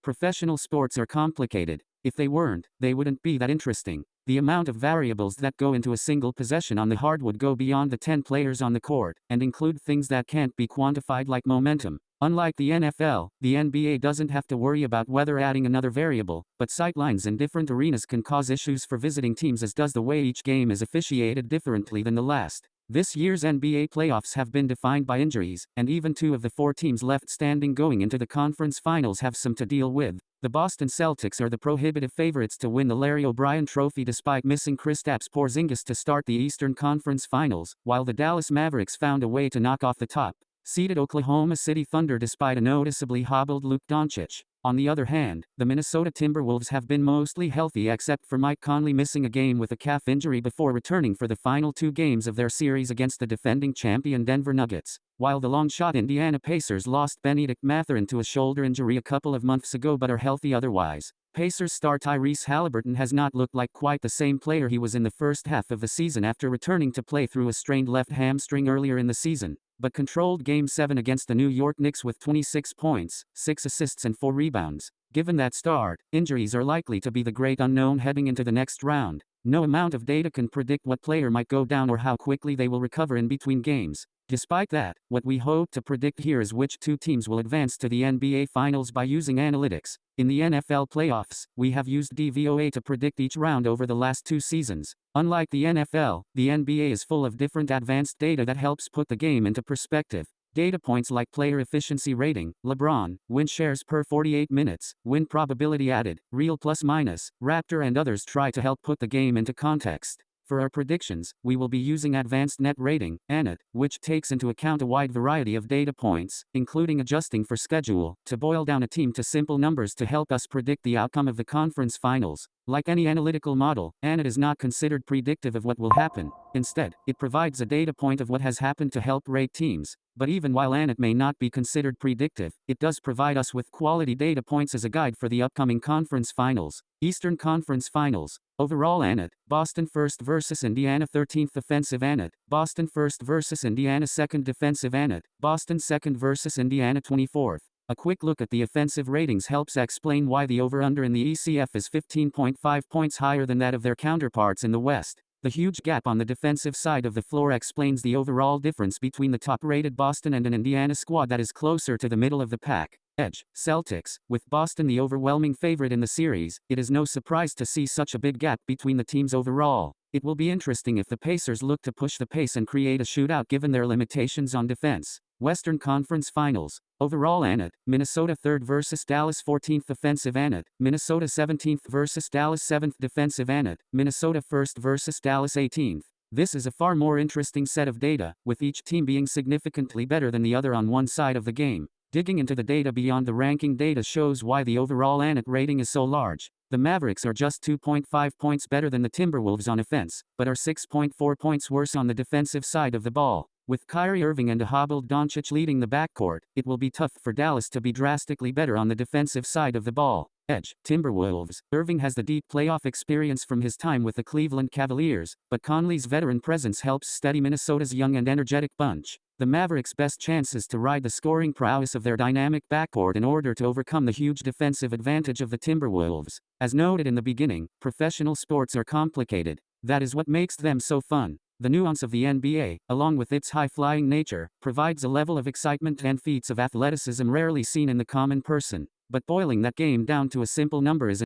Professional sports are complicated. If they weren't, they wouldn't be that interesting. The amount of variables that go into a single possession on the hardwood go beyond the 10 players on the court, and include things that can't be quantified like momentum. Unlike the NFL, the NBA doesn't have to worry about whether adding another variable, but sightlines in different arenas can cause issues for visiting teams, as does the way each game is officiated differently than the last. This year's NBA playoffs have been defined by injuries, and even 2 of the 4 teams left standing going into the conference finals have some to deal with. The Boston Celtics are the prohibitive favorites to win the Larry O'Brien Trophy despite missing Kristaps Porzingis to start the Eastern Conference Finals, while the Dallas Mavericks found a way to knock off the top-seeded Oklahoma City Thunder despite a noticeably hobbled Luka Doncic. On the other hand, the Minnesota Timberwolves have been mostly healthy except for Mike Conley missing a game with a calf injury before returning for the final 2 games of their series against the defending champion Denver Nuggets, while the long-shot Indiana Pacers lost Bennedict Mathurin to a shoulder injury a couple of months ago but are healthy otherwise. Pacers star Tyrese Haliburton has not looked like quite the same player he was in the first half of the season after returning to play through a strained left hamstring earlier in the season, but controlled Game 7 against the New York Knicks with 26 points, 6 assists and 4 rebounds. Given that start, injuries are likely to be the great unknown heading into the next round. No amount of data can predict what player might go down or how quickly they will recover in between games. Despite that, what we hope to predict here is which 2 teams will advance to the NBA Finals by using analytics. In the NFL playoffs, we have used DVOA to predict each round over the last 2 seasons. Unlike the NFL, the NBA is full of different advanced data that helps put the game into perspective. Data points like player efficiency rating, LeBron, win shares per 48 minutes, win probability added, real plus minus, Raptor and others try to help put the game into context. For our predictions, we will be using Advanced Net Rating, ANET, which takes into account a wide variety of data points, including adjusting for schedule, to boil down a team to simple numbers to help us predict the outcome of the conference finals. Like any analytical model, ANET is not considered predictive of what will happen. Instead, it provides a data point of what has happened to help rate teams. But even while ANET may not be considered predictive, it does provide us with quality data points as a guide for the upcoming conference finals. Eastern Conference Finals. Overall ANET, Boston 1st versus Indiana 13th offensive ANET, Boston 1st versus Indiana 2nd defensive ANET, Boston 2nd versus Indiana 24th. A quick look at the offensive ratings helps explain why the over-under in the ECF is 15.5 points higher than that of their counterparts in the West. The huge gap on the defensive side of the floor explains the overall difference between the top-rated Boston and an Indiana squad that is closer to the middle of the pack. Edge, Celtics. With Boston the overwhelming favorite in the series, it is no surprise to see such a big gap between the teams overall. It will be interesting if the Pacers look to push the pace and create a shootout given their limitations on defense. Western Conference Finals. Overall ANET, Minnesota 3rd versus Dallas 14th offensive ANET, Minnesota 17th versus Dallas 7th defensive ANET, Minnesota 1st versus Dallas 18th. This is a far more interesting set of data, with each team being significantly better than the other on one side of the game. Digging into the data beyond the ranking data shows why the overall ANET rating is so large. The Mavericks are just 2.5 points better than the Timberwolves on offense, but are 6.4 points worse on the defensive side of the ball. With Kyrie Irving and a hobbled Doncic leading the backcourt, it will be tough for Dallas to be drastically better on the defensive side of the ball. Edge, Timberwolves. Irving has the deep playoff experience from his time with the Cleveland Cavaliers, but Conley's veteran presence helps steady Minnesota's young and energetic bunch. The Mavericks' best chance is to ride the scoring prowess of their dynamic backcourt in order to overcome the huge defensive advantage of the Timberwolves. As noted in the beginning, professional sports are complicated. That is what makes them so fun. The nuance of the NBA, along with its high-flying nature, provides a level of excitement and feats of athleticism rarely seen in the common person. But boiling that game down to a simple number is